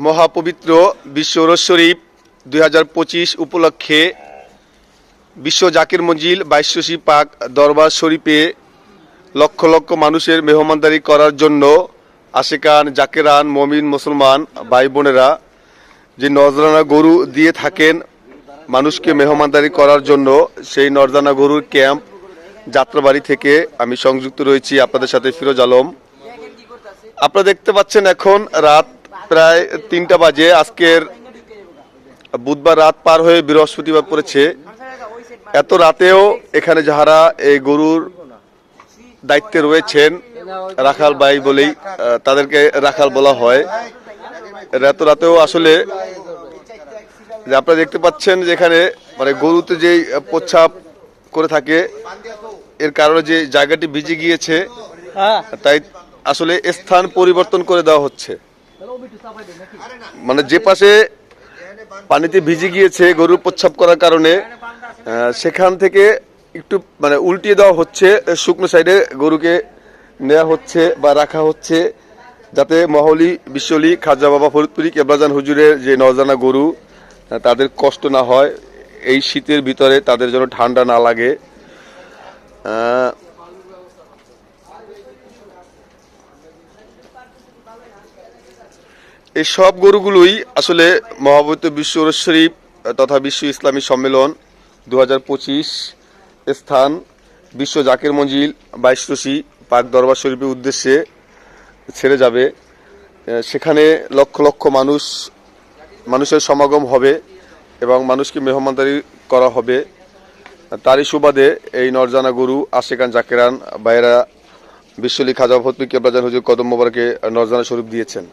মহাপবিত্র বিশ্ব রোজ শরীফ 2025 উপলক্ষে বিশ্ব জাকির মঞ্জিল বাইশশী পাক দরবার শরীফে লক্ষ লক্ষ মানুষের মেহমানদারি করার জন্য আশিকান জাকেরান মমিন মুসলমান ভাই বোনেরা যে নজরানা গরু দিয়ে থাকেন মানুষকে মেহমানদারি করার জন্য, সেই নজরানা গরুর ক্যাম্প যাত্রাবাড়ি থেকে আমি সংযুক্ত রয়েছি আপনাদের সাথে ফিরোজ আলম। আপনারা দেখতে পাচ্ছেন এখন রাত প্রায় 3টা বাজে। আজকের বুধবার রাত পার হয়ে বৃহস্পতিবার পড়েছে। এত রাতেও এখানে যারা এই গরুর দায়িত্বে রয়েছেন রাখাল ভাই বলেই তাদেরকে রাখাল বলা হয়, এত রাতেও আসলে যে আপনারা দেখতে পাচ্ছেন যে এখানে মানে গরুতে যেই প্রস্রাব করে থাকে এর কারণে যে জায়গাটি ভিজে গিয়েছে, তাই আসলে স্থান পরিবর্তন করে দেওয়া হচ্ছে। মানে যে পাশে পানিতে ভিজে গিয়েছে গরুর প্রস্রাব করার কারণে সেখান থেকে একটু মানে উল্টিয়ে দেওয়া হচ্ছে, শুকনো সাইডে গরুকে নেওয়া হচ্ছে বা রাখা হচ্ছে, যাতে মহলি বিশ্বলি খাজা বাবা ফরিদপুরি কেবলাজান হুজুরের যে নজরানা গরু তাদের কষ্ট না হয়, এই শীতের ভিতরে তাদের যেন ঠান্ডা না লাগে। এই সব গরুগুলোই আসলে মহাপবিত্র বিশ্ব রোজ শরীফ তথা বিশ্ব ইসলামী সম্মেলন 2025 স্থান বিশ্ব জাকির মঞ্জিল বাইশশী পাক দরবার শরীফের উদ্দেশ্যে ছেড়ে যাবে। সেখানে লক্ষ লক্ষ মানুষের সমাগম হবে এবং মানুষকে মেহমানদারি করা হবে। তারই সুবাদে এই নরজানা গরু আশিকান জাকেরান ভাইয়েরা বিশ্বলি খাজা ফরিদপুরি কেবলাজান হুজুর কদম মোবারকে নরজানা শরীফ দিয়েছেন।